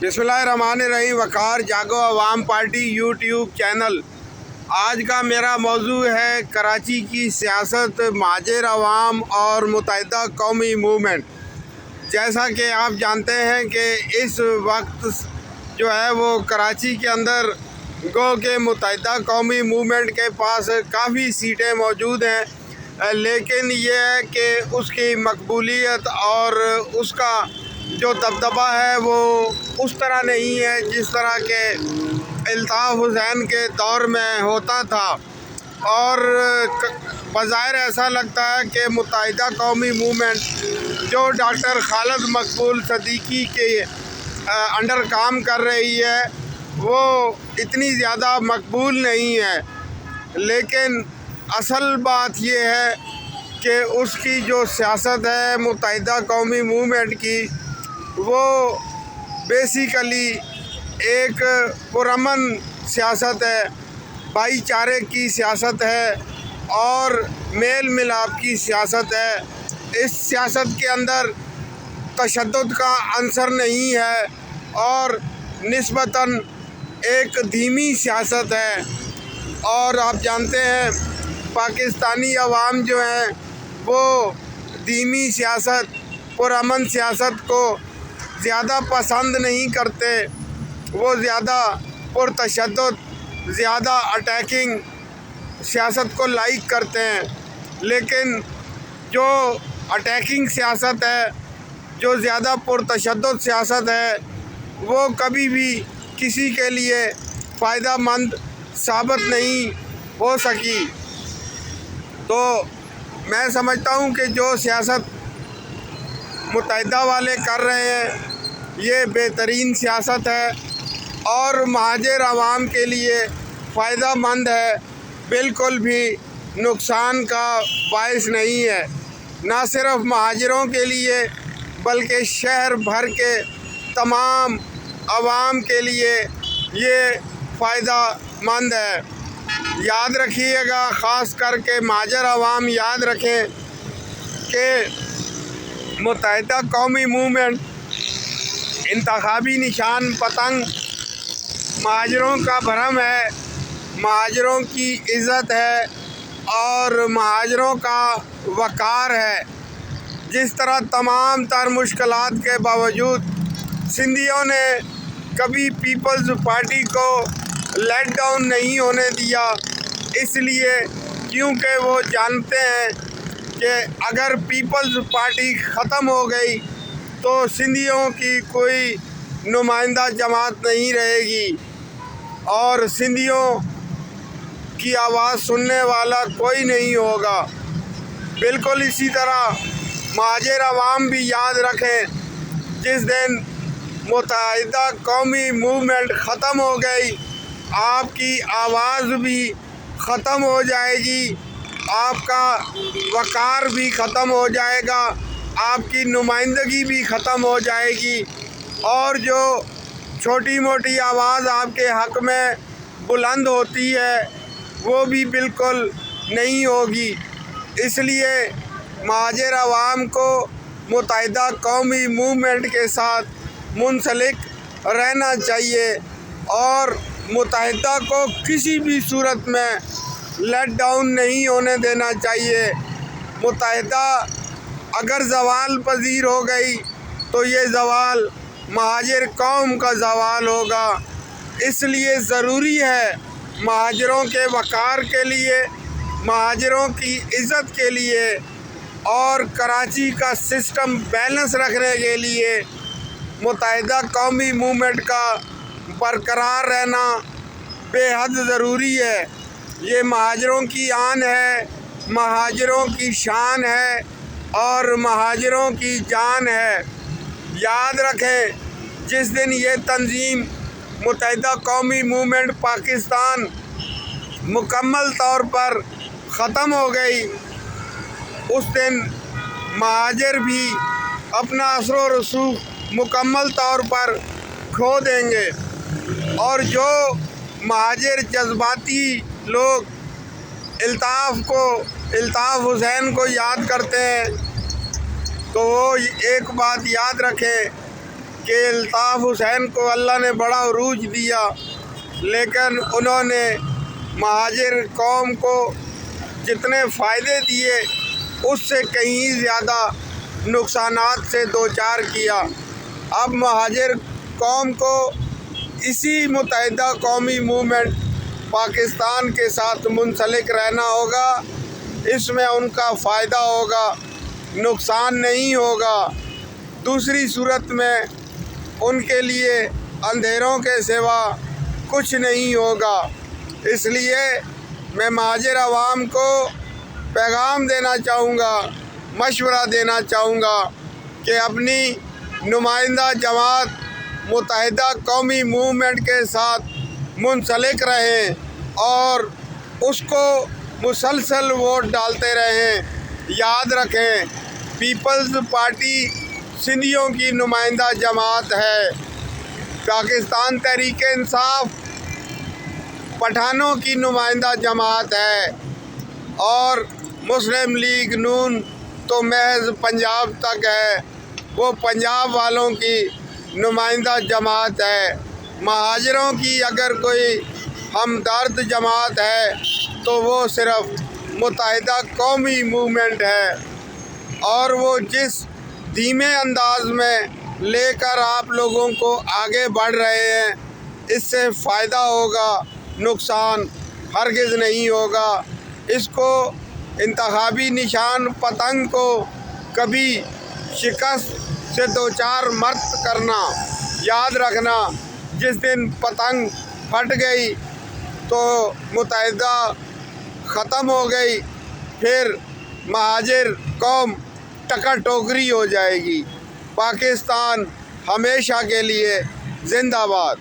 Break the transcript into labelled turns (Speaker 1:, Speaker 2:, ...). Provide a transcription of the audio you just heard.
Speaker 1: بسم اللہ الرحمن الرحیم۔ وقار جاگو عوام پارٹی یوٹیوب چینل۔ آج کا میرا موضوع ہے کراچی کی سیاست، مہاجر عوام اور متحدہ قومی موومنٹ۔ جیسا کہ آپ جانتے ہیں کہ اس وقت جو ہے وہ کراچی کے اندر گو کہ متحدہ قومی موومنٹ کے پاس کافی سیٹیں موجود ہیں، لیکن یہ ہے کہ اس کی مقبولیت اور اس کا جو دبدبہ ہے وہ اس طرح نہیں ہے جس طرح کہ الطاف حسین کے دور میں ہوتا تھا، اور بظاہر ایسا لگتا ہے کہ متحدہ قومی موومنٹ جو ڈاکٹر خالد مقبول صدیقی کے انڈر کام کر رہی ہے وہ اتنی زیادہ مقبول نہیں ہے، لیکن اصل بات یہ ہے کہ اس کی جو سیاست ہے متحدہ قومی موومنٹ کی، وہ بیسیکلی ایک پرامن سیاست ہے، بھائی چارے کی سیاست ہے اور میل ملاپ کی سیاست ہے۔ اس سیاست کے اندر تشدد کا عنصر نہیں ہے اور نسبتاً ایک دھیمی سیاست ہے، اور آپ جانتے ہیں پاکستانی عوام جو ہیں وہ دھیمی سیاست، پرامن سیاست کو زیادہ پسند نہیں کرتے، وہ زیادہ پرتشدد، زیادہ اٹیکنگ سیاست کو لائک کرتے ہیں۔ لیکن جو اٹیکنگ سیاست ہے، جو زیادہ پرتشدد سیاست ہے، وہ کبھی بھی کسی کے لیے فائدہ مند ثابت نہیں ہو سکی۔ تو میں سمجھتا ہوں کہ جو سیاست متحدہ والے کر رہے ہیں یہ بہترین سیاست ہے اور مہاجر عوام کے لیے فائدہ مند ہے، بالکل بھی نقصان کا باعث نہیں ہے۔ نہ صرف مہاجروں کے لیے بلکہ شہر بھر کے تمام عوام کے لیے یہ فائدہ مند ہے۔ یاد رکھیے گا، خاص کر کے مہاجر عوام یاد رکھیں کہ متحدہ قومی موومنٹ انتخابی نشان پتنگ مہاجروں کا بھرم ہے، مہاجروں کی عزت ہے اور مہاجروں کا وقار ہے۔ جس طرح تمام تر مشکلات کے باوجود سندھیوں نے کبھی پیپلز پارٹی کو لیٹ ڈاؤن نہیں ہونے دیا، اس لیے کیونکہ وہ جانتے ہیں کہ اگر پیپلز پارٹی ختم ہو گئی تو سندھیوں کی کوئی نمائندہ جماعت نہیں رہے گی اور سندھیوں کی آواز سننے والا کوئی نہیں ہوگا۔ بالکل اسی طرح مہاجر عوام بھی یاد رکھیں، جس دن متحدہ قومی موومنٹ ختم ہو گئی آپ کی آواز بھی ختم ہو جائے گی، آپ کا وقار بھی ختم ہو جائے گا، آپ کی نمائندگی بھی ختم ہو جائے گی، اور جو چھوٹی موٹی آواز آپ کے حق میں بلند ہوتی ہے وہ بھی بالکل نہیں ہوگی۔ اس لیے مہاجر عوام کو متحدہ قومی موومنٹ کے ساتھ منسلک رہنا چاہیے اور متحدہ کو کسی بھی صورت میں لیٹ ڈاؤن نہیں ہونے دینا چاہیے۔ متحدہ اگر زوال پذیر ہو گئی تو یہ زوال مہاجر قوم کا زوال ہوگا۔ اس لیے ضروری ہے مہاجروں کے وقار کے لیے، مہاجروں کی عزت کے لیے اور کراچی کا سسٹم بیلنس رکھنے کے لیے متحدہ قومی موومنٹ کا برقرار رہنا بے حد ضروری ہے۔ یہ مہاجروں کی آن ہے، مہاجروں کی شان ہے اور مہاجروں کی جان ہے۔ یاد رکھیں، جس دن یہ تنظیم متحدہ قومی موومنٹ پاکستان مکمل طور پر ختم ہو گئی، اس دن مہاجر بھی اپنا اثر و رسوخ مکمل طور پر کھو دیں گے، اور جو مہاجر جذباتی لوگ الطاف حسین کو یاد کرتے ہیں تو وہ ایک بات یاد رکھیں کہ الطاف حسین کو اللہ نے بڑا عروج دیا، لیکن انہوں نے مہاجر قوم کو جتنے فائدے دیے اس سے کہیں زیادہ نقصانات سے دوچار کیا۔ اب مہاجر قوم کو اسی متحدہ قومی موومنٹ پاکستان کے ساتھ منسلک رہنا ہوگا، اس میں ان کا فائدہ ہوگا، نقصان نہیں ہوگا۔ دوسری صورت میں ان کے لیے اندھیروں کے سوا کچھ نہیں ہوگا۔ اس لیے میں مہاجر عوام کو پیغام دینا چاہوں گا، مشورہ دینا چاہوں گا کہ اپنی نمائندہ جماعت متحدہ قومی موومنٹ کے ساتھ منسلک رہیں اور اس کو مسلسل ووٹ ڈالتے رہیں۔ یاد رکھیں، پیپلز پارٹی سندھیوں کی نمائندہ جماعت ہے، پاکستان تحریک انصاف پٹھانوں کی نمائندہ جماعت ہے، اور مسلم لیگ نون تو محض پنجاب تک ہے، وہ پنجاب والوں کی نمائندہ جماعت ہے۔ مہاجروں کی اگر کوئی ہمدرد جماعت ہے تو وہ صرف متحدہ قومی موومنٹ ہے، اور وہ جس دھیمے انداز میں لے کر آپ لوگوں کو آگے بڑھ رہے ہیں، اس سے فائدہ ہوگا، نقصان ہرگز نہیں ہوگا۔ اس کو انتخابی نشان پتنگ کو کبھی شکست سے دوچار مت کرنا۔ یاد رکھنا، جس دن پتنگ پھٹ گئی تو متحدہ ختم ہو گئی، پھر مہاجر قوم ٹکر ٹوکری ہو جائے گی۔ پاکستان ہمیشہ کے لیے زندہ باد۔